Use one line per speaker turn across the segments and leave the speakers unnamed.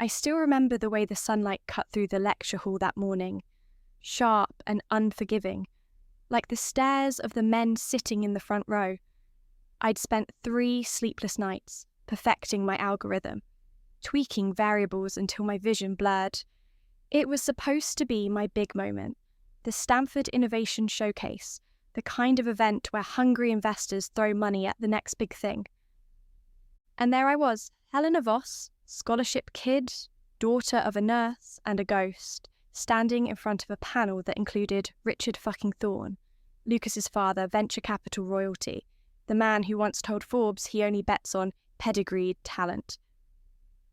I still remember the way the sunlight cut through the lecture hall that morning, sharp and unforgiving, like the stares of the men sitting in the front row. I'd spent 3 sleepless nights perfecting my algorithm, tweaking variables until my vision blurred. It was supposed to be my big moment, the Stanford Innovation Showcase, the kind of event where hungry investors throw money at the next big thing. And there I was, Helena Voss, scholarship kid, daughter of a nurse and a ghost, standing in front of a panel that included Richard fucking Thorne, Lucas's father, venture capital royalty, the man who once told Forbes he only bets on pedigreed talent.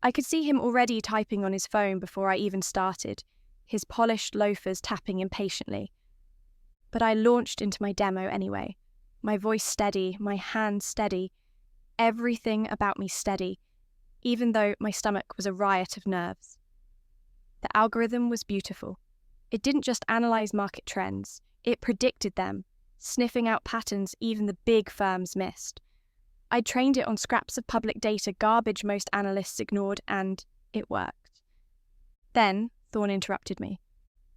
I could see him already typing on his phone before I even started, his polished loafers tapping impatiently. But I launched into my demo anyway, my voice steady, my hands steady, everything about me steady, even though my stomach was a riot of nerves. The algorithm was beautiful. It didn't just analyse market trends, it predicted them, sniffing out patterns even the big firms missed. I trained it on scraps of public data garbage most analysts ignored, and it worked. Then Thorne interrupted me.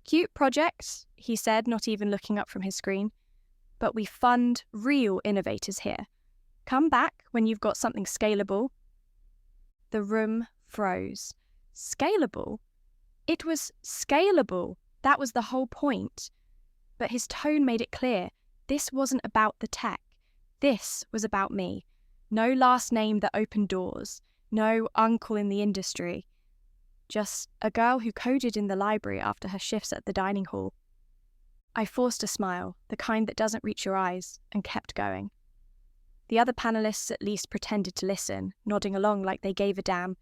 "Cute project," he said, not even looking up from his screen. "But we fund real innovators here. Come back when you've got something scalable." The room froze. Scalable? It was scalable. That was the whole point. But his tone made it clear. This wasn't about the tech. This was about me. No last name that opened doors. No uncle in the industry. Just a girl who coded in the library after her shifts at the dining hall. I forced a smile, the kind that doesn't reach your eyes, and kept going. The other panelists at least pretended to listen, nodding along like they gave a damn,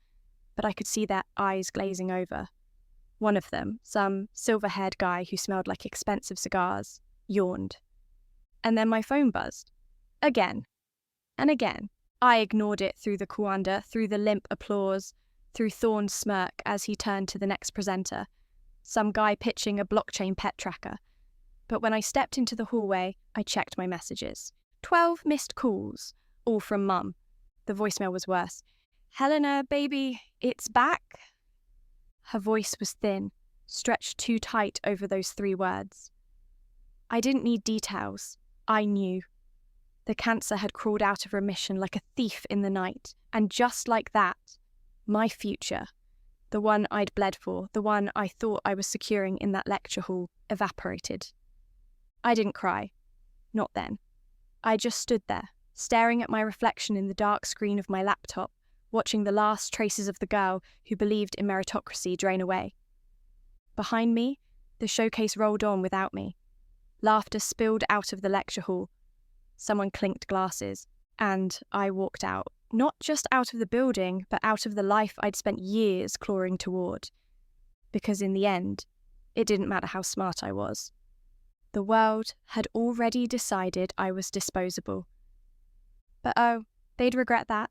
but I could see their eyes glazing over. One of them, some silver-haired guy who smelled like expensive cigars, yawned. And then my phone buzzed. Again. And again. I ignored it through the quander, through the limp applause, through Thorne's smirk as he turned to the next presenter, some guy pitching a blockchain pet tracker. But when I stepped into the hallway, I checked my messages. 12 missed calls, all from Mum. The voicemail was worse. "Helena, baby, it's back." Her voice was thin, stretched too tight over those 3 words. I didn't need details. I knew. The cancer had crawled out of remission like a thief in the night, and just like that, my future, the one I'd bled for, the one I thought I was securing in that lecture hall, evaporated. I didn't cry. Not then. I just stood there, staring at my reflection in the dark screen of my laptop, watching the last traces of the girl who believed in meritocracy drain away. Behind me, the showcase rolled on without me. Laughter spilled out of the lecture hall. Someone clinked glasses, and I walked out. Not just out of the building, but out of the life I'd spent years clawing toward. Because in the end, it didn't matter how smart I was. The world had already decided I was disposable. But oh, they'd regret that.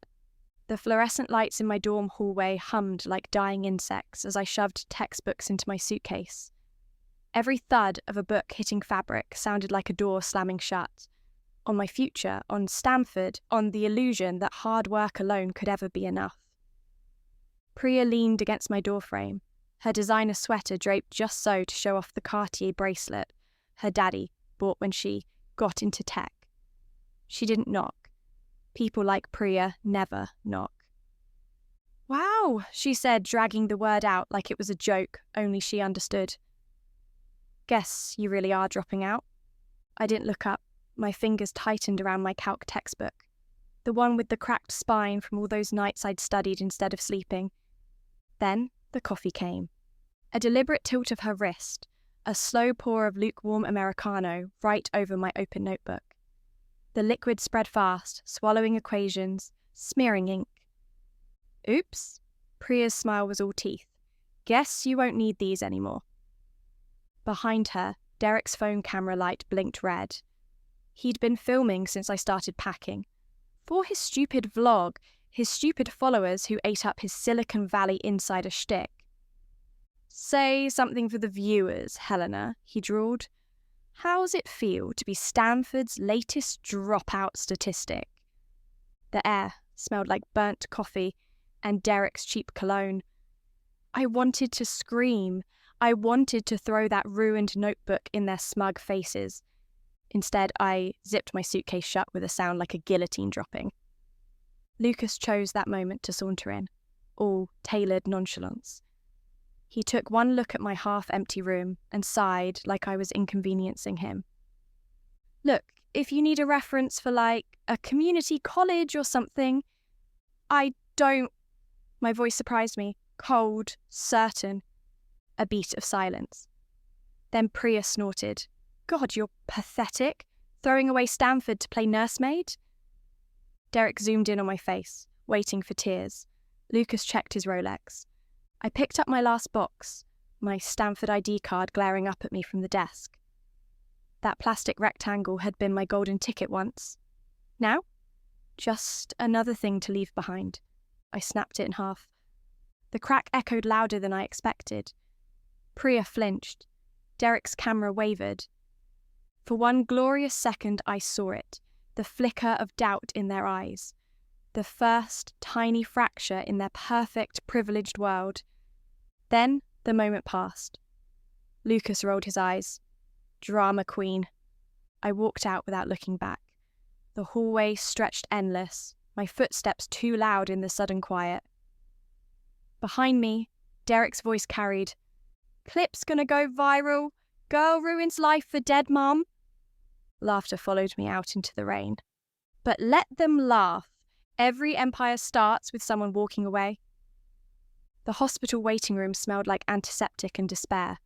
The fluorescent lights in my dorm hallway hummed like dying insects as I shoved textbooks into my suitcase. Every thud of a book hitting fabric sounded like a door slamming shut. On my future, on Stanford, on the illusion that hard work alone could ever be enough. Priya leaned against my doorframe, her designer sweater draped just so to show off the Cartier bracelet her daddy bought when she got into tech. She didn't knock. People like Priya never knock. "Wow," she said, dragging the word out like it was a joke only she understood. "Guess you really are dropping out." I didn't look up. My fingers tightened around my calc textbook, the one with the cracked spine from all those nights I'd studied instead of sleeping. Then the coffee came. A deliberate tilt of her wrist, a slow pour of lukewarm Americano right over my open notebook. The liquid spread fast, swallowing equations, smearing ink. "Oops." Priya's smile was all teeth. "Guess you won't need these anymore." Behind her, Derek's phone camera light blinked red. He'd been filming since I started packing. For his stupid vlog, his stupid followers who ate up his Silicon Valley insider shtick. "Say something for the viewers, Helena," he drawled. "How's it feel to be Stanford's latest dropout statistic?" The air smelled like burnt coffee and Derek's cheap cologne. I wanted to scream. I wanted to throw that ruined notebook in their smug faces. Instead, I zipped my suitcase shut with a sound like a guillotine dropping. Lucas chose that moment to saunter in, all tailored nonchalance. He took one look at my half-empty room and sighed like I was inconveniencing him. Look, if you need a reference for like a community college or something, I don't... My voice surprised me, cold, certain. A beat of silence. Then Priya snorted. God, you're pathetic. Throwing away Stanford to play nursemaid? Derek zoomed in on my face, waiting for tears. Lucas checked his Rolex. I picked up my last box, my Stanford ID card glaring up at me from the desk. That plastic rectangle had been my golden ticket once. Now? Just another thing to leave behind. I snapped it in half. The crack echoed louder than I expected. Priya flinched. Derek's camera wavered. For one glorious second I saw it, the flicker of doubt in their eyes. The first tiny fracture in their perfect, privileged world. Then the moment passed. Lucas rolled his eyes. Drama queen. I walked out without looking back. The hallway stretched endless, my footsteps too loud in the sudden quiet. Behind me, Derek's voice carried, "Clip's gonna go viral. Girl ruins life for dead mom." Laughter followed me out into the rain. But let them laugh. Every empire starts with someone walking away. The hospital waiting room smelled like antiseptic and despair.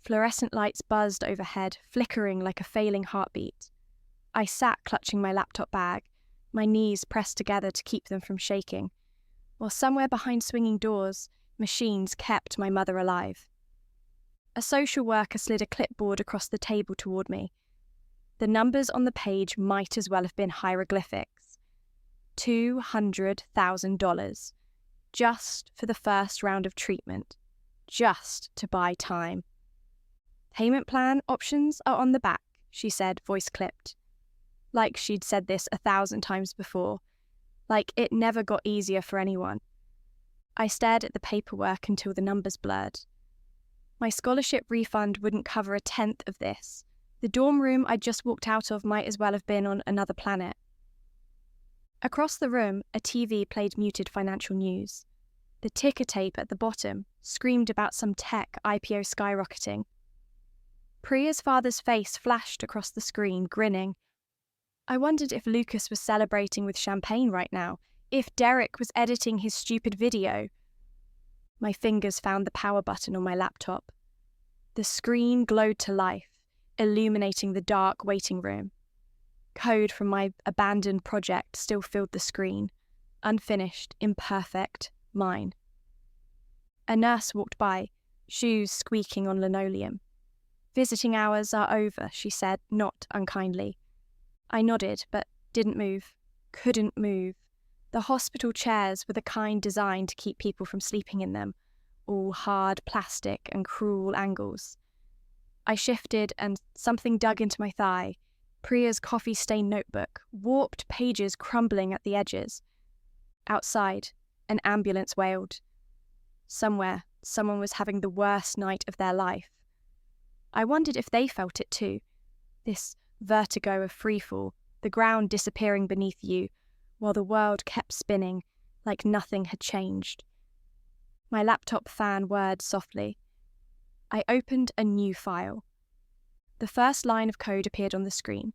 Fluorescent lights buzzed overhead, flickering like a failing heartbeat. I sat clutching my laptop bag, my knees pressed together to keep them from shaking, while somewhere behind swinging doors, machines kept my mother alive. A social worker slid a clipboard across the table toward me. The numbers on the page might as well have been hieroglyphics. $200,000. Just for the first round of treatment. Just to buy time. "Payment plan options are on the back," she said, voice clipped. Like she'd said this 1,000 times before. Like it never got easier for anyone. I stared at the paperwork until the numbers blurred. My scholarship refund wouldn't cover 1/10 of this. The dorm room I'd just walked out of might as well have been on another planet. Across the room, a TV played muted financial news. The ticker tape at the bottom screamed about some tech IPO skyrocketing. Priya's father's face flashed across the screen, grinning. I wondered if Lucas was celebrating with champagne right now, if Derek was editing his stupid video. My fingers found the power button on my laptop. The screen glowed to life, illuminating the dark waiting room. Code from my abandoned project still filled the screen, unfinished, imperfect, mine. A nurse walked by, shoes squeaking on linoleum. "Visiting hours are over," she said, not unkindly. I nodded, but didn't move. Couldn't move. The hospital chairs were the kind designed to keep people from sleeping in them, all hard plastic and cruel angles. I shifted and something dug into my thigh. Priya's coffee-stained notebook, warped pages crumbling at the edges. Outside, an ambulance wailed. Somewhere, someone was having the worst night of their life. I wondered if they felt it too. This vertigo of freefall, the ground disappearing beneath you, while the world kept spinning like nothing had changed. My laptop fan whirred softly. I opened a new file. The first line of code appeared on the screen.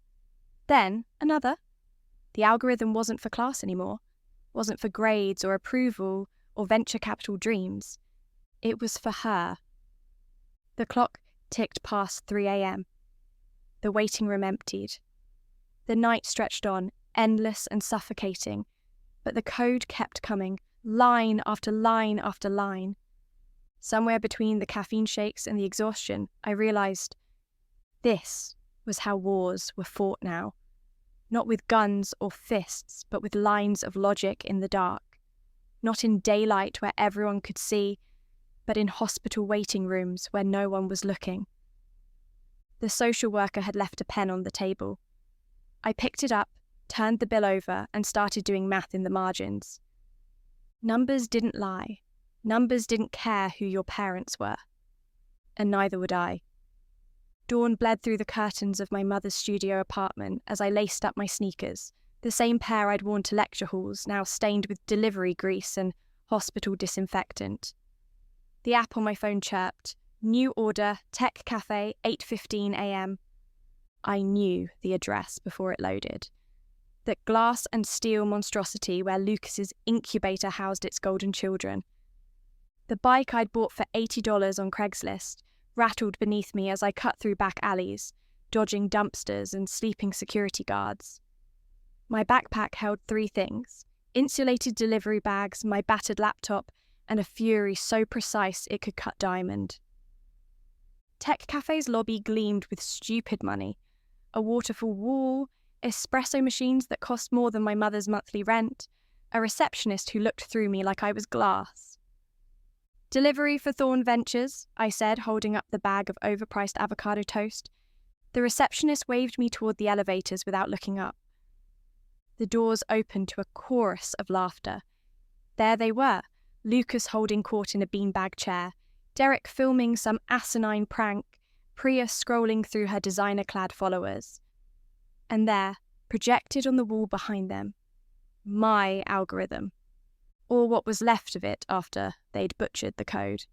Then another. The algorithm wasn't for class anymore. Wasn't for grades or approval or venture capital dreams. It was for her. The clock ticked past 3 a.m. The waiting room emptied. The night stretched on, endless and suffocating, but the code kept coming, line after line after line. Somewhere between the caffeine shakes and the exhaustion, I realized this was how wars were fought now. Not with guns or fists, but with lines of logic in the dark. Not in daylight where everyone could see, but in hospital waiting rooms where no one was looking. The social worker had left a pen on the table. I picked it up, turned the bill over, and started doing math in the margins. Numbers didn't lie. Numbers didn't care who your parents were, and neither would I. Dawn bled through the curtains of my mother's studio apartment as I laced up my sneakers, the same pair I'd worn to lecture halls, now stained with delivery grease and hospital disinfectant. The app on my phone chirped, "New order, Tech Cafe, 8:15 a.m. I knew the address before it loaded. That glass and steel monstrosity where Lucas's incubator housed its golden children. The bike I'd bought for $80 on Craigslist rattled beneath me as I cut through back alleys, dodging dumpsters and sleeping security guards. My backpack held 3 things: insulated delivery bags, my battered laptop, and a fury so precise it could cut diamond. Tech Cafe's lobby gleamed with stupid money. A waterfall wall, espresso machines that cost more than my mother's monthly rent, a receptionist who looked through me like I was glass. "Delivery for Thorn Ventures," I said, holding up the bag of overpriced avocado toast. The receptionist waved me toward the elevators without looking up. The doors opened to a chorus of laughter. There they were, Lucas holding court in a beanbag chair, Derek filming some asinine prank, Priya scrolling through her designer-clad followers. And there, projected on the wall behind them, my algorithm, or what was left of it after they'd butchered the code.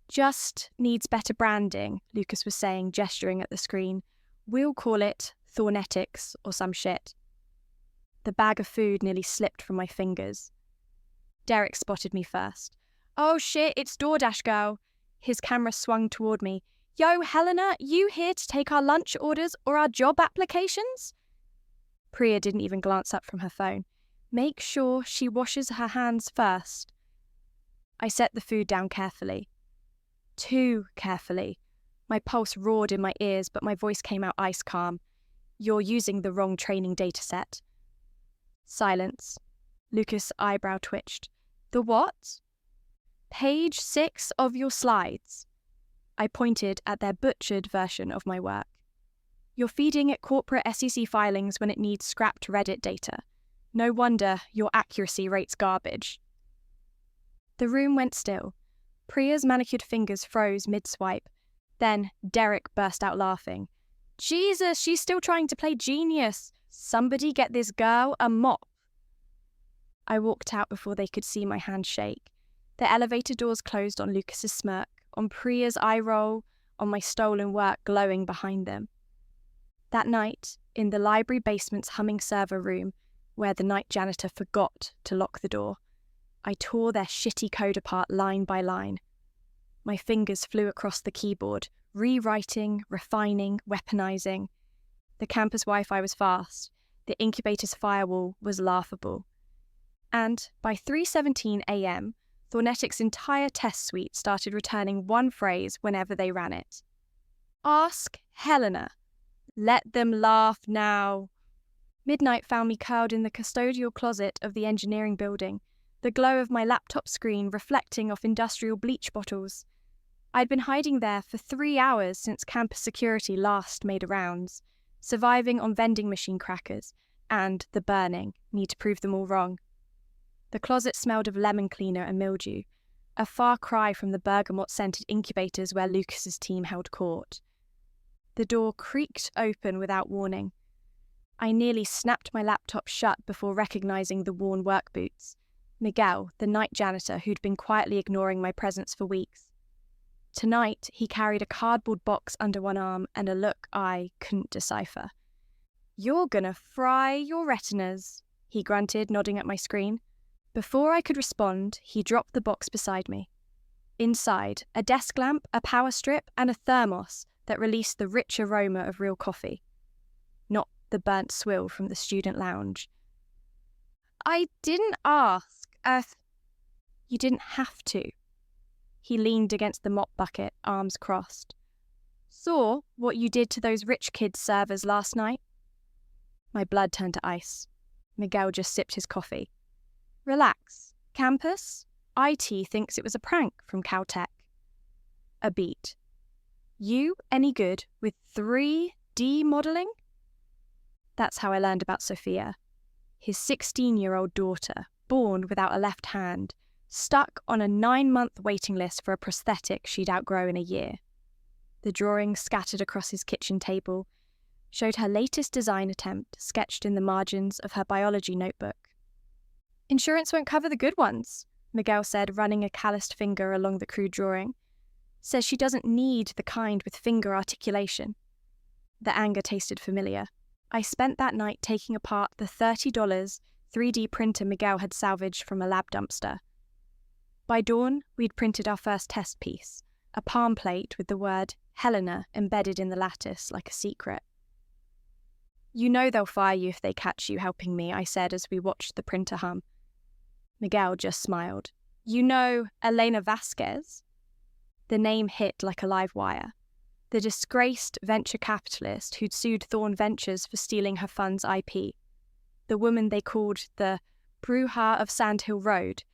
"Just needs better branding," Lucas was saying, gesturing at the screen. "We'll call it Thornetics or some shit." The bag of food nearly slipped from my fingers. Derek spotted me first. "Oh shit, it's DoorDash girl." His camera swung toward me. "Yo, Helena, you here to take our lunch orders or our job applications?" Priya didn't even glance up from her phone. "Make sure she washes her hands first." I set the food down carefully. Too carefully. My pulse roared in my ears, but my voice came out ice calm. "You're using the wrong training dataset." Silence. Lucas' eyebrow twitched. "The what?" "Page 6 of your slides." I pointed at their butchered version of my work. "You're feeding it corporate SEC filings when it needs scrapped Reddit data. No wonder your accuracy rate's garbage." The room went still. Priya's manicured fingers froze mid-swipe. Then Derek burst out laughing. "Jesus, she's still trying to play genius. Somebody get this girl a mop." I walked out before they could see my hand shake. The elevator doors closed on Lucas's smirk, on Priya's eye roll, on my stolen work glowing behind them. That night, in the library basement's humming server room, where the night janitor forgot to lock the door, I tore their shitty code apart line by line. My fingers flew across the keyboard, rewriting, refining, weaponizing. The campus Wi-Fi was fast. The incubator's firewall was laughable. And by 3:17 a.m., Thornetics' entire test suite started returning one phrase whenever they ran it. "Ask Helena. Let them laugh now." Midnight found me curled in the custodial closet of the engineering building, the glow of my laptop screen reflecting off industrial bleach bottles. I'd been hiding there for 3 hours since campus security last made rounds, surviving on vending machine crackers, and the burning, need to prove them all wrong. The closet smelled of lemon cleaner and mildew, a far cry from the bergamot-scented incubators where Lucas's team held court. The door creaked open without warning. I nearly snapped my laptop shut before recognizing the worn work boots. Miguel, the night janitor who'd been quietly ignoring my presence for weeks. Tonight, he carried a cardboard box under one arm and a look I couldn't decipher. "You're gonna fry your retinas," he grunted, nodding at my screen. Before I could respond, he dropped the box beside me. Inside, a desk lamp, a power strip, and a thermos that released the rich aroma of real coffee. Not the burnt swill from the student lounge. "I didn't ask. You didn't have to." He leaned against the mop bucket, arms crossed. "Saw what you did to those rich kids' servers last night?" My blood turned to ice. Miguel just sipped his coffee. "Relax. Campus? IT thinks it was a prank from Caltech." A beat. "You any good with 3D modelling?" That's how I learned about Sophia. His 16-year-old daughter, born without a left hand, stuck on a 9-month waiting list for a prosthetic she'd outgrown in a year. The drawings scattered across his kitchen table showed her latest design attempt sketched in the margins of her biology notebook. "Insurance won't cover the good ones," Miguel said, running a calloused finger along the crude drawing. "Says she doesn't need the kind with finger articulation." The anger tasted familiar. I spent that night taking apart the $30 3D printer Miguel had salvaged from a lab dumpster. By dawn, we'd printed our first test piece, a palm plate with the word Helena embedded in the lattice like a secret. "You know they'll fire you if they catch you helping me," I said as we watched the printer hum. Miguel just smiled. "You know Elena Vasquez?" The name hit like a live wire. The disgraced venture capitalist who'd sued Thorn Ventures for stealing her fund's IP. The woman they called the Bruja of Sand Hill Road.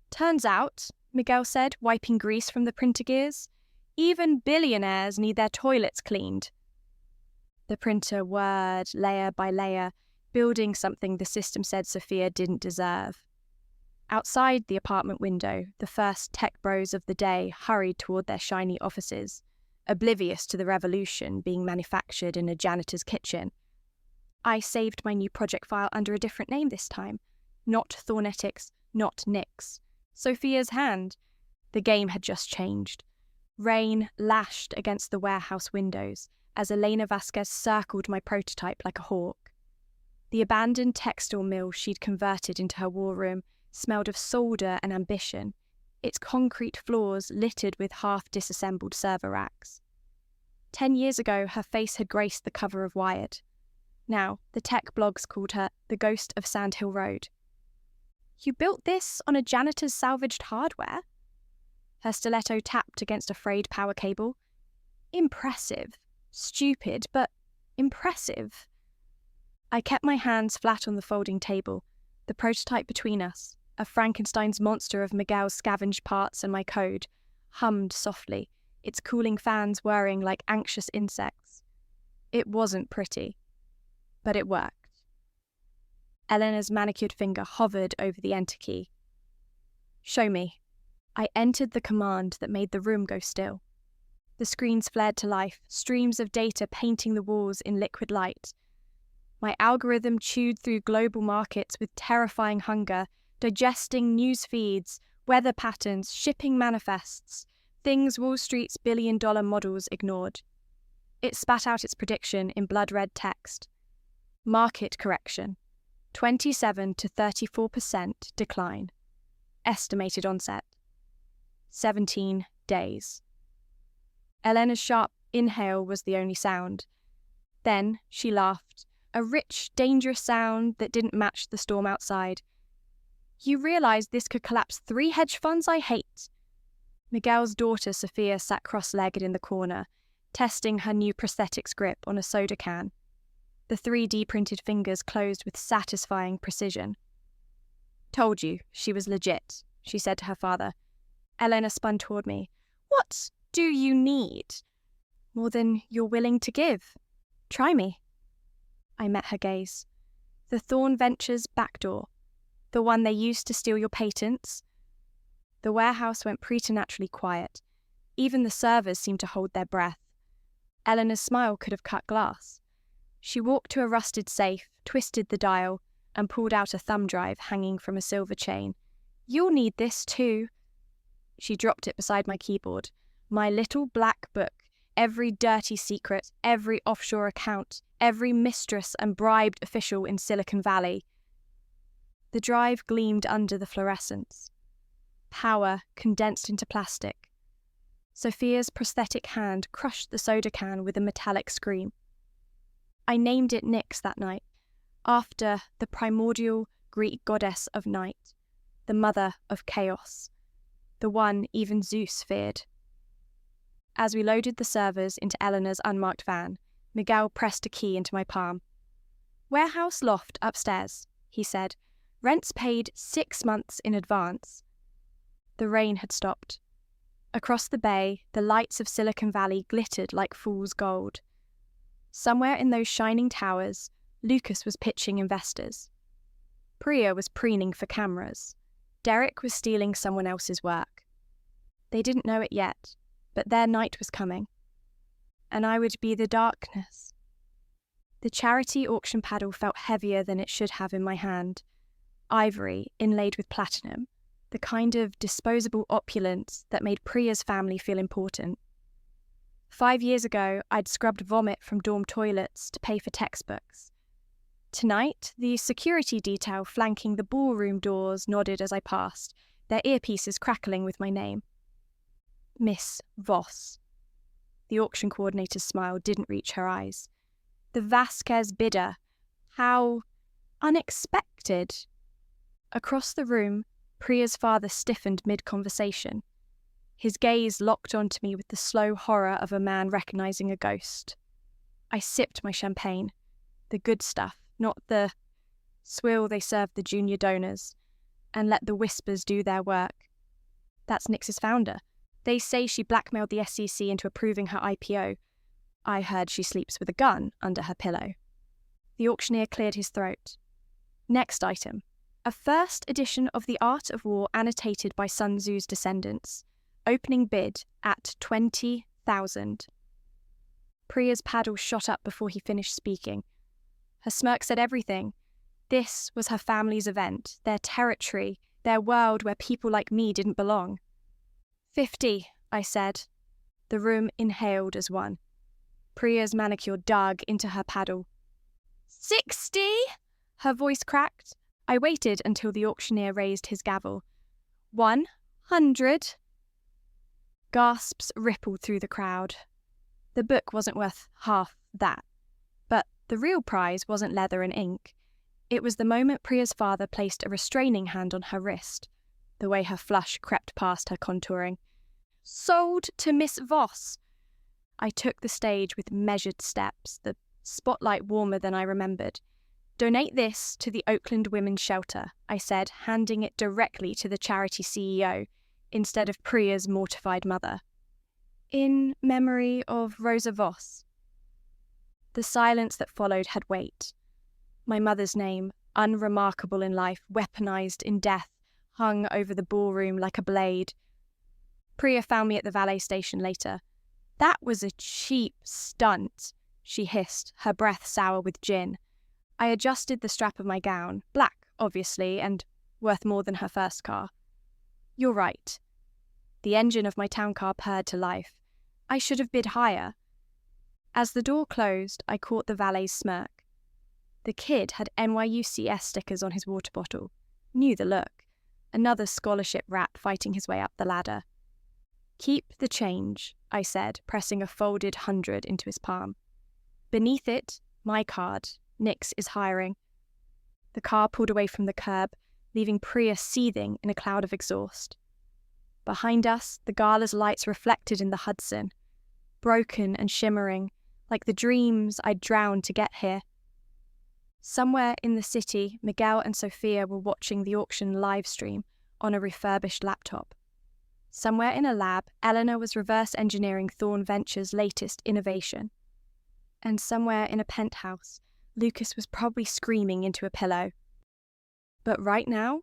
"Turns out," Miguel said, wiping grease from the printer gears, "even billionaires need their toilets cleaned." The printer whirred layer by layer, building something the system said Sophia didn't deserve. Outside the apartment window, the first tech bros of the day hurried toward their shiny offices, oblivious to the revolution being manufactured in a janitor's kitchen. I saved my new project file under a different name this time. Not Thornetics, not Nix. Sophia's hand. The game had just changed. Rain lashed against the warehouse windows as Elena Vasquez circled my prototype like a hawk. The abandoned textile mill she'd converted into her war room smelled of solder and ambition, its concrete floors littered with half-disassembled server racks. 10 years ago, her face had graced the cover of Wired. Now, the tech blogs called her the Ghost of Sand Hill Road. "You built this on a janitor's salvaged hardware?" Her stiletto tapped against a frayed power cable. "Impressive. Stupid, but impressive." I kept my hands flat on the folding table, the prototype between us, a Frankenstein's monster of Miguel's scavenged parts and my code, hummed softly, its cooling fans whirring like anxious insects. It wasn't pretty, but it worked. Eleanor's manicured finger hovered over the enter key. "Show me." I entered the command that made the room go still. The screens flared to life, streams of data painting the walls in liquid light. My algorithm chewed through global markets with terrifying hunger, digesting news feeds, weather patterns, shipping manifests, things Wall Street's billion-dollar models ignored. It spat out its prediction in blood-red text. Market correction. 27 to 34% decline. Estimated onset. 17 days. Elena's sharp inhale was the only sound. Then she laughed, a rich, dangerous sound that didn't match the storm outside. "You realize this could collapse 3 hedge funds I hate." Miguel's daughter Sophia sat cross-legged in the corner, testing her new prosthetics grip on a soda can. The 3D printed fingers closed with satisfying precision. "Told you, she was legit," she said to her father. Elena spun toward me. "What do you need?" "More than you're willing to give. Try me." I met her gaze. "The Thorn Ventures back door. The one they used to steal your patents." The warehouse went preternaturally quiet. Even the servers seemed to hold their breath. Eleanor's smile could have cut glass. She walked to a rusted safe, twisted the dial, and pulled out a thumb drive hanging from a silver chain. "You'll need this too." She dropped it beside my keyboard. My little black book, every dirty secret, every offshore account, every mistress and bribed official in Silicon Valley. The drive gleamed under the fluorescence. Power condensed into plastic. Sophia's prosthetic hand crushed the soda can with a metallic scream. I named it Nyx that night, after the primordial Greek goddess of night, the mother of chaos, the one even Zeus feared. As we loaded the servers into Eleanor's unmarked van, Miguel pressed a key into my palm. "Warehouse loft upstairs," he said. "Rent's paid 6 months in advance." The rain had stopped. Across the bay, the lights of Silicon Valley glittered like fool's gold. Somewhere in those shining towers, Lucas was pitching investors. Priya was preening for cameras. Derek was stealing someone else's work. They didn't know it yet, but their night was coming. And I would be the darkness. The charity auction paddle felt heavier than it should have in my hand. Ivory, inlaid with platinum, the kind of disposable opulence that made Priya's family feel important. 5 years ago, I'd scrubbed vomit from dorm toilets to pay for textbooks. Tonight, the security detail flanking the ballroom doors nodded as I passed, their earpieces crackling with my name. Miss Voss. The auction coordinator's smile didn't reach her eyes. The Vasquez bidder. How unexpected. Across the room, Priya's father stiffened mid-conversation. His gaze locked onto me with the slow horror of a man recognizing a ghost. I sipped my champagne. The good stuff, not the swill they served the junior donors, and let the whispers do their work. That's Nix's founder. They say she blackmailed the SEC into approving her IPO. I heard she sleeps with a gun under her pillow. The auctioneer cleared his throat. Next item. A first edition of The Art of War annotated by Sun Tzu's descendants. Opening bid at 20,000. Priya's paddle shot up before he finished speaking. Her smirk said everything. This was her family's event, their territory, their world where people like me didn't belong. 50, I said. The room inhaled as one. Priya's manicure dug into her paddle. 60? Her voice cracked. I waited until the auctioneer raised his gavel. 100. Gasps rippled through the crowd. The book wasn't worth half that. But the real prize wasn't leather and ink. It was the moment Priya's father placed a restraining hand on her wrist, the way her flush crept past her contouring. Sold to Miss Voss. I took the stage with measured steps, the spotlight warmer than I remembered. Donate this to the Oakland Women's Shelter, I said, handing it directly to the charity CEO, instead of Priya's mortified mother. In memory of Rosa Voss. The silence that followed had weight. My mother's name, unremarkable in life, weaponized in death, hung over the ballroom like a blade. Priya found me at the valet station later. That was a cheap stunt, she hissed, her breath sour with gin. I adjusted the strap of my gown, black, obviously, and worth more than her first car. You're right. The engine of my town car purred to life. I should have bid higher. As the door closed, I caught the valet's smirk. The kid had NYUCS stickers on his water bottle. Knew the look. Another scholarship rat fighting his way up the ladder. Keep the change, I said, pressing a folded 100 into his palm. Beneath it, my card. Nix is hiring. The car pulled away from the curb, leaving Priya seething in a cloud of exhaust. Behind us, the gala's lights reflected in the Hudson, broken and shimmering, like the dreams I'd drowned to get here. Somewhere in the city, Miguel and Sophia were watching the auction live stream on a refurbished laptop. Somewhere in a lab, Eleanor was reverse engineering Thorn Ventures' latest innovation. And somewhere in a penthouse, Lucas was probably screaming into a pillow. But right now,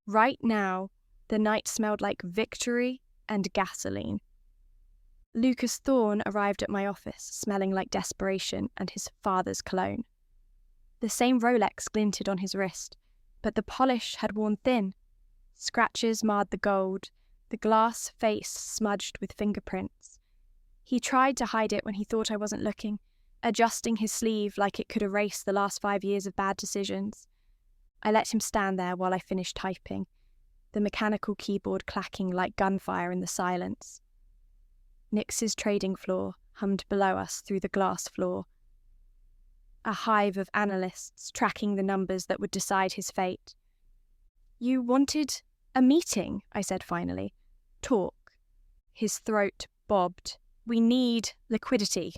the night smelled like victory and gasoline. Lucas Thorne arrived at my office, smelling like desperation and his father's cologne. The same Rolex glinted on his wrist, but the polish had worn thin. Scratches marred the gold, the glass face smudged with fingerprints. He tried to hide it when he thought I wasn't looking, adjusting his sleeve like it could erase the last 5 years of bad decisions. I let him stand there while I finished typing, the mechanical keyboard clacking like gunfire in the silence. Nix's trading floor hummed below us through the glass floor. A hive of analysts tracking the numbers that would decide his fate. You wanted a meeting, I said finally. Talk. His throat bobbed. We need liquidity.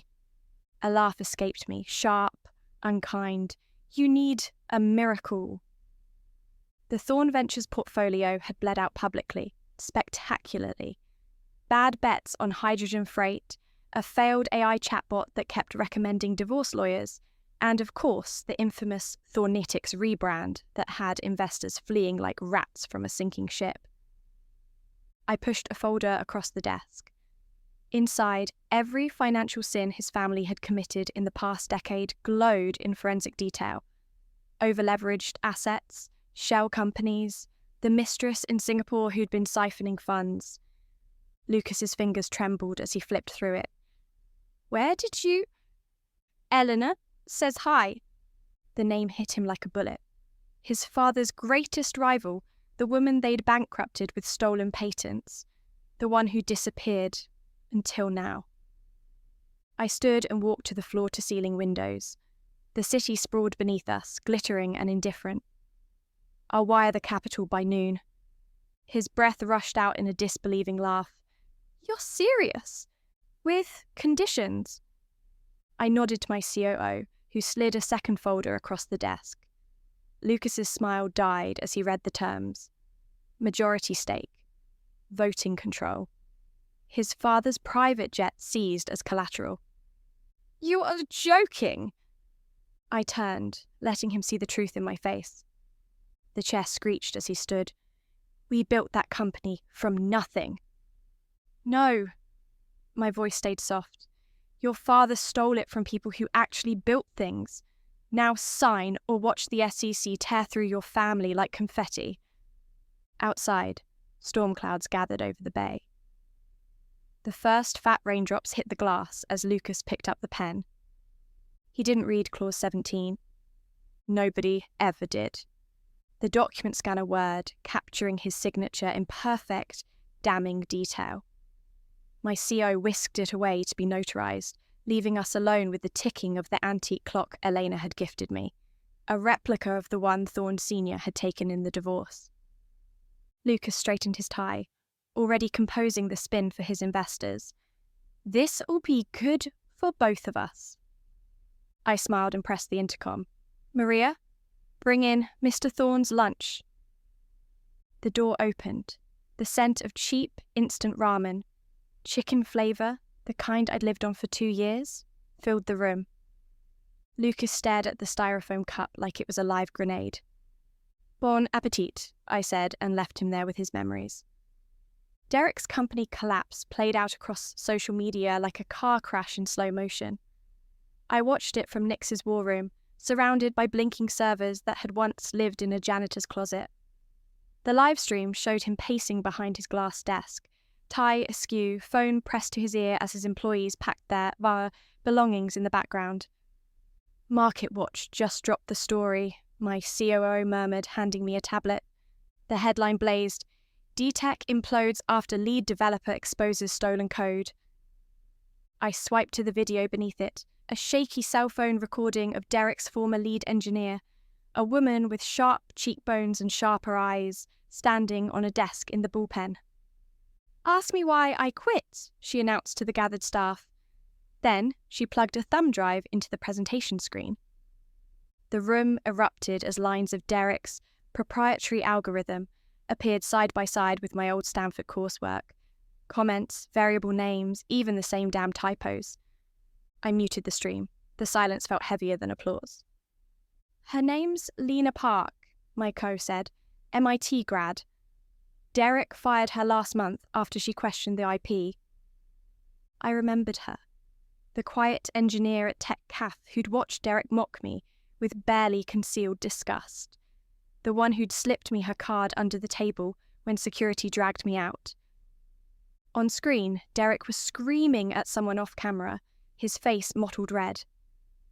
A laugh escaped me, sharp, unkind. You need a miracle. The Thorn Ventures portfolio had bled out publicly, spectacularly. Bad bets on hydrogen freight, a failed AI chatbot that kept recommending divorce lawyers, And of course, the infamous Thornetics rebrand that had investors fleeing like rats from a sinking ship. I pushed a folder across the desk. Inside, every financial sin his family had committed in the past decade glowed in forensic detail. Over-leveraged assets, shell companies, the mistress in Singapore who'd been siphoning funds. Lucas's fingers trembled as he flipped through it. Where did you... Eleanor says hi. The name hit him like a bullet. His father's greatest rival, the woman they'd bankrupted with stolen patents, the one who disappeared until now. I stood and walked to the floor-to-ceiling windows. The city sprawled beneath us, glittering and indifferent. I'll wire the capital by noon. His breath rushed out in a disbelieving laugh. You're serious? With conditions? I nodded to my COO, who slid a second folder across the desk. Lucas's smile died as he read the terms. Majority stake. Voting control. His father's private jet seized as collateral. You are joking! I turned, letting him see the truth in my face. The chair screeched as he stood. We built that company from nothing. No. My voice stayed soft. Your father stole it from people who actually built things. Now sign or watch the SEC tear through your family like confetti. Outside, storm clouds gathered over the bay. The first fat raindrops hit the glass as Lucas picked up the pen. He didn't read Clause 17. Nobody ever did. The document scanner whirred, capturing his signature in perfect, damning detail. My CO whisked it away to be notarized, leaving us alone with the ticking of the antique clock Elena had gifted me, a replica of the one Thorne Sr. had taken in the divorce. Lucas straightened his tie, already composing the spin for his investors. This'll be good for both of us. I smiled and pressed the intercom. Maria, bring in Mr. Thorne's lunch. The door opened. The scent of cheap, instant ramen, chicken flavour, the kind I'd lived on for 2 years, filled the room. Lucas stared at the styrofoam cup like it was a live grenade. Bon appetit, I said, and left him there with his memories. Derek's company collapse played out across social media like a car crash in slow motion. I watched it from Nix's war room, surrounded by blinking servers that had once lived in a janitor's closet. The live stream showed him pacing behind his glass desk, tie askew, phone pressed to his ear as his employees packed their belongings in the background. MarketWatch just dropped the story, my COO murmured, handing me a tablet. The headline blazed, D-Tech implodes after lead developer exposes stolen code. I swiped to the video beneath it, a shaky cell phone recording of Derek's former lead engineer, a woman with sharp cheekbones and sharper eyes, standing on a desk in the bullpen. Ask me why I quit, she announced to the gathered staff. Then she plugged a thumb drive into the presentation screen. The room erupted as lines of Derek's proprietary algorithm appeared side by side with my old Stanford coursework. Comments, variable names, even the same damn typos. I muted the stream. The silence felt heavier than applause. Her name's Lena Park, my co said, MIT grad. Derek fired her last month after she questioned the IP. I remembered her. The quiet engineer at Tech Caf who'd watched Derek mock me with barely concealed disgust. The one who'd slipped me her card under the table when security dragged me out. On screen, Derek was screaming at someone off camera, his face mottled red.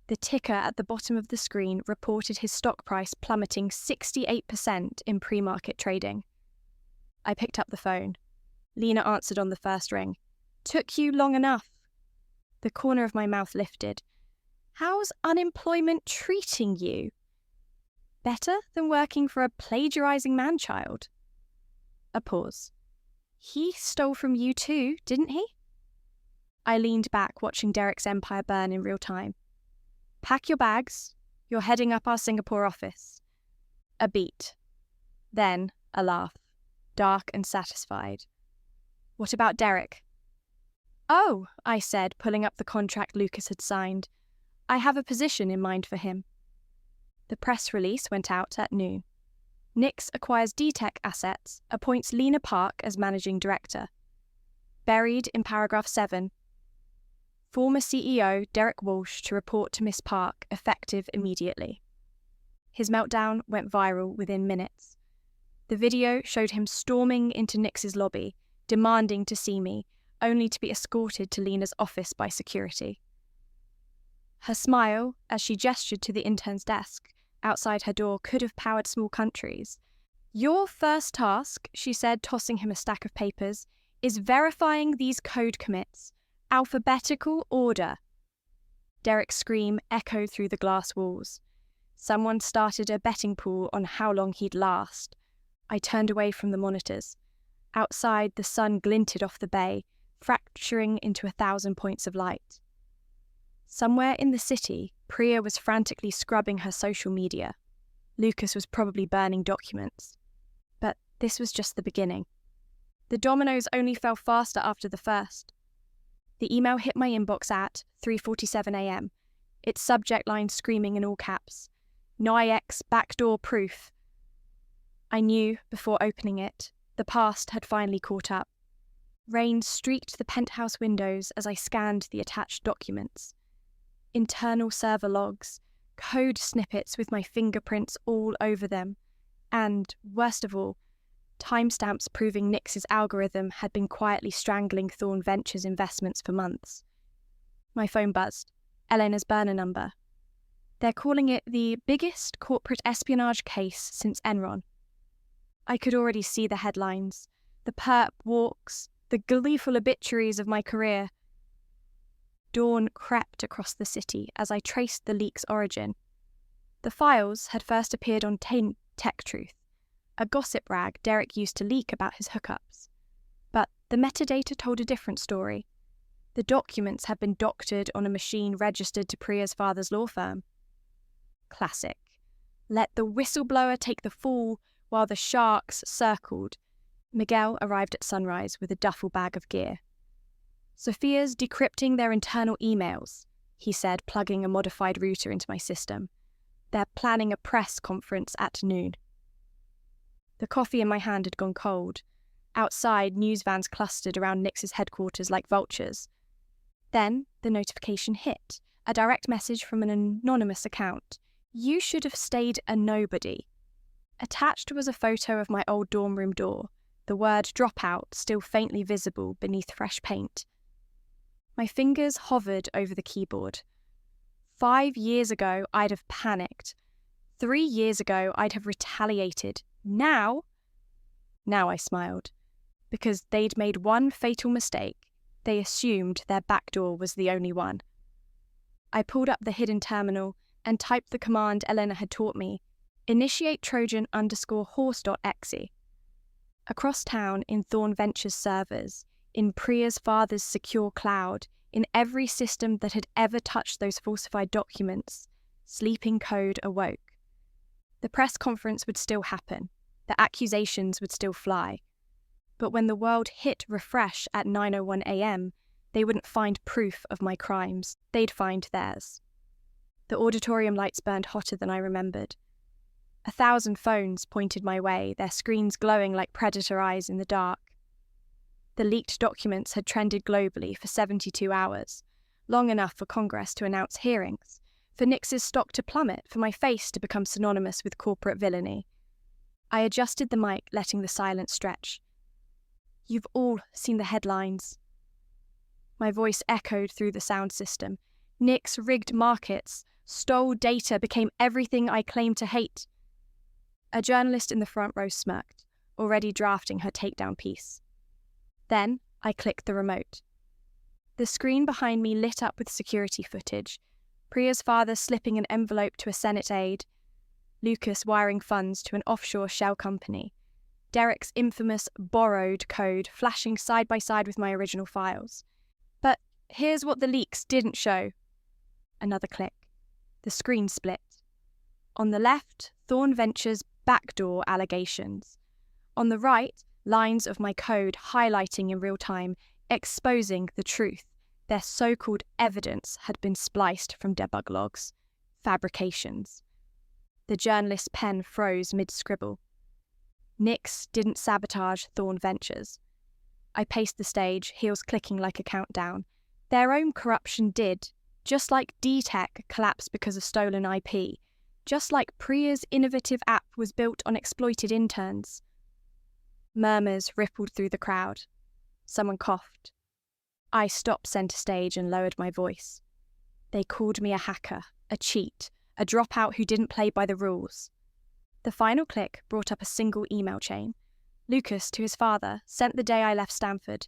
The ticker at the bottom of the screen reported his stock price plummeting 68% in pre-market trading. I picked up the phone. Lena answered on the first ring. Took you long enough. The corner of my mouth lifted. How's unemployment treating you? Better than working for a plagiarizing man-child? A pause. He stole from you too, didn't he? I leaned back, watching Derek's empire burn in real time. Pack your bags. You're heading up our Singapore office. A beat. Then a laugh, dark and satisfied. What about Derek? Oh, I said, pulling up the contract Lucas had signed. I have a position in mind for him. The press release went out at noon. Nix acquires D-Tech assets, appoints Lena Park as managing director. Buried in paragraph 7, former CEO Derek Walsh to report to Miss Park, effective immediately. His meltdown went viral within minutes. The video showed him storming into Nix's lobby, demanding to see me, only to be escorted to Lena's office by security. Her smile, as she gestured to the intern's desk outside her door, could have powered small countries. "Your first task," she said, tossing him a stack of papers, "is verifying these code commits. Alphabetical order." Derek's scream echoed through the glass walls. Someone started a betting pool on how long he'd last. I turned away from the monitors. Outside, the sun glinted off the bay, fracturing into 1,000 points of light. Somewhere in the city, Priya was frantically scrubbing her social media. Lucas was probably burning documents. But this was just the beginning. The dominoes only fell faster after the first. The email hit my inbox at 3:47 a.m., its subject line screaming in all caps, "NIX backdoor proof." I knew, before opening it, the past had finally caught up. Rain streaked the penthouse windows as I scanned the attached documents. Internal server logs, code snippets with my fingerprints all over them, and, worst of all, timestamps proving Nix's algorithm had been quietly strangling Thorn Ventures investments for months. My phone buzzed. Elena's burner number. They're calling it the biggest corporate espionage case since Enron. I could already see the headlines, the perp walks, the gleeful obituaries of my career. Dawn crept across the city as I traced the leak's origin. The files had first appeared on Tech Truth, a gossip rag Derek used to leak about his hookups. But the metadata told a different story. The documents had been doctored on a machine registered to Priya's father's law firm. Classic. Let the whistleblower take the fall while the sharks circled. Miguel arrived at sunrise with a duffel bag of gear. "Sophia's decrypting their internal emails," he said, plugging a modified router into my system. "They're planning a press conference at noon." The coffee in my hand had gone cold. Outside, news vans clustered around Nix's headquarters like vultures. Then the notification hit, a direct message from an anonymous account. "You should have stayed a nobody." Attached was a photo of my old dorm room door, the word "dropout" still faintly visible beneath fresh paint. My fingers hovered over the keyboard. 5 years ago, I'd have panicked. 3 years ago, I'd have retaliated. Now I smiled, because they'd made one fatal mistake. They assumed their backdoor was the only one. I pulled up the hidden terminal and typed the command Elena had taught me, initiate Trojan_horse.exe. Across town, in Thorn Ventures servers, in Priya's father's secure cloud, in every system that had ever touched those falsified documents, sleeping code awoke. The press conference would still happen. The accusations would still fly. But when the world hit refresh at 9:01 a.m., they wouldn't find proof of my crimes. They'd find theirs. The auditorium lights burned hotter than I remembered. 1,000 phones pointed my way, their screens glowing like predator eyes in the dark. The leaked documents had trended globally for 72 hours, long enough for Congress to announce hearings, for Nix's stock to plummet, for my face to become synonymous with corporate villainy. I adjusted the mic, letting the silence stretch. "You've all seen the headlines." My voice echoed through the sound system. Nix rigged markets, stole data, became everything I claimed to hate. A journalist in the front row smirked, already drafting her takedown piece. Then I clicked the remote. The screen behind me lit up with security footage, Priya's father slipping an envelope to a Senate aide, Lucas wiring funds to an offshore shell company, Derek's infamous borrowed code flashing side by side with my original files. But here's what the leaks didn't show. Another click. The screen split. On the left, Thorn Ventures' backdoor allegations. On the right, lines of my code highlighting in real time, exposing the truth. Their so-called evidence had been spliced from debug logs. Fabrications. The journalist's pen froze mid-scribble. Nix didn't sabotage Thorn Ventures. I paced the stage, heels clicking like a countdown. Their own corruption did, just like D-Tech collapsed because of stolen IP, just like Priya's innovative app was built on exploited interns. Murmurs rippled through the crowd. Someone coughed. I stopped centre stage and lowered my voice. They called me a hacker, a cheat, a dropout who didn't play by the rules. The final click brought up a single email chain. Lucas, to his father, sent the day I left Stanford.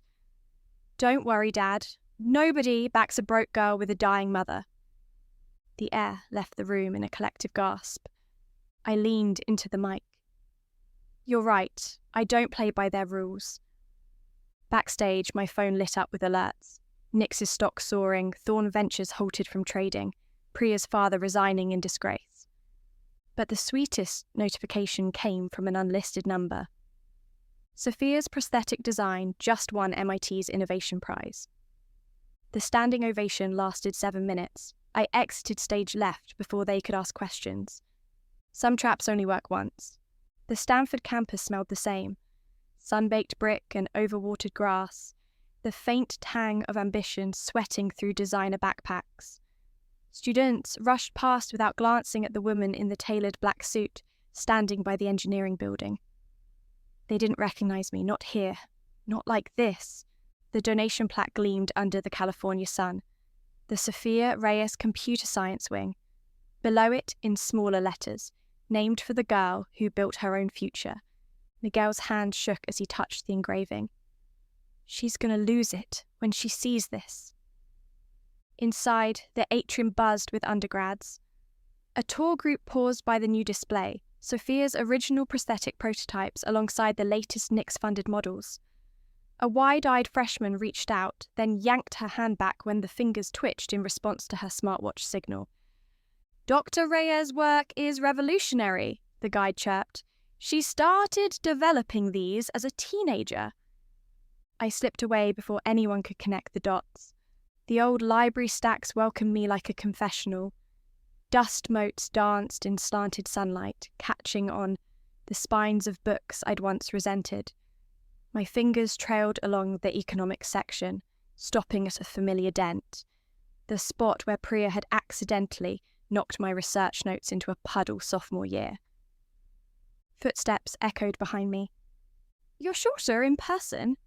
"Don't worry, Dad. Nobody backs a broke girl with a dying mother." The air left the room in a collective gasp. I leaned into the mic. "You're right. I don't play by their rules." Backstage, my phone lit up with alerts. Nix's stock soaring, Thorn Ventures halted from trading, Priya's father resigning in disgrace. But the sweetest notification came from an unlisted number. Sophia's prosthetic design just won MIT's Innovation Prize. The standing ovation lasted 7 minutes. I exited stage left before they could ask questions. Some traps only work once. The Stanford campus smelled the same. Sun-baked brick and overwatered grass. The faint tang of ambition sweating through designer backpacks. Students rushed past without glancing at the woman in the tailored black suit standing by the engineering building. They didn't recognize me, not here, not like this. The donation plaque gleamed under the California sun. The Sophia Reyes Computer Science Wing. Below it, in smaller letters, named for the girl who built her own future. Miguel's hand shook as he touched the engraving. She's gonna lose it when she sees this. Inside, the atrium buzzed with undergrads. A tour group paused by the new display, Sophia's original prosthetic prototypes alongside the latest Nix-funded models. A wide-eyed freshman reached out, then yanked her hand back when the fingers twitched in response to her smartwatch signal. "Dr. Reyes' work is revolutionary," the guide chirped. "She started developing these as a teenager." I slipped away before anyone could connect the dots. The old library stacks welcomed me like a confessional. Dust motes danced in slanted sunlight, catching on the spines of books I'd once resented. My fingers trailed along the economics section, stopping at a familiar dent, the spot where Priya had accidentally knocked my research notes into a puddle sophomore year. Footsteps echoed behind me. "You're shorter in person."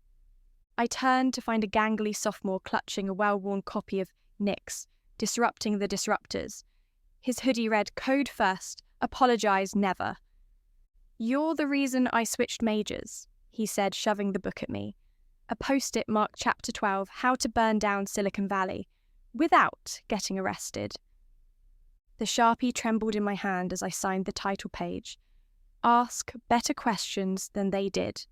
I turned to find a gangly sophomore clutching a well-worn copy of Nix, Disrupting the Disruptors. His hoodie read, "Code first, apologize never." "You're the reason I switched majors," he said, shoving the book at me. A post-it marked Chapter 12, How to Burn Down Silicon Valley, without getting arrested. The Sharpie trembled in my hand as I signed the title page. Ask better questions than they did.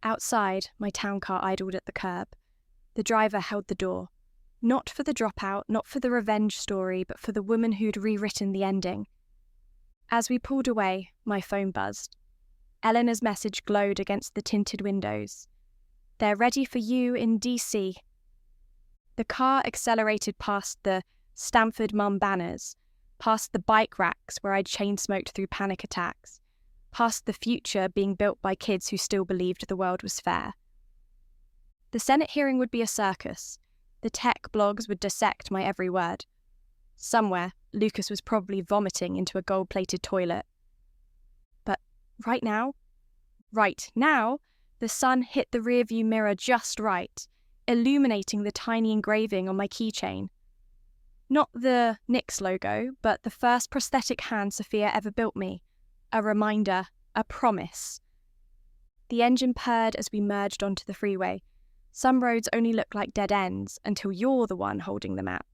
Outside, my town car idled at the curb. The driver held the door. Not for the dropout, not for the revenge story, but for the woman who'd rewritten the ending. As we pulled away, my phone buzzed. Eleanor's message glowed against the tinted windows. "They're ready for you in DC." The car accelerated past the Stanford Mum banners, past the bike racks where I'd chain-smoked through panic attacks, past the future being built by kids who still believed the world was fair. The Senate hearing would be a circus. The tech blogs would dissect my every word. Somewhere, Lucas was probably vomiting into a gold-plated toilet. But right now, the sun hit the rearview mirror just right, illuminating the tiny engraving on my keychain. Not the Nix logo, but the first prosthetic hand Sophia ever built me. A reminder, a promise. The engine purred as we merged onto the freeway. Some roads only look like dead ends until you're the one holding the map.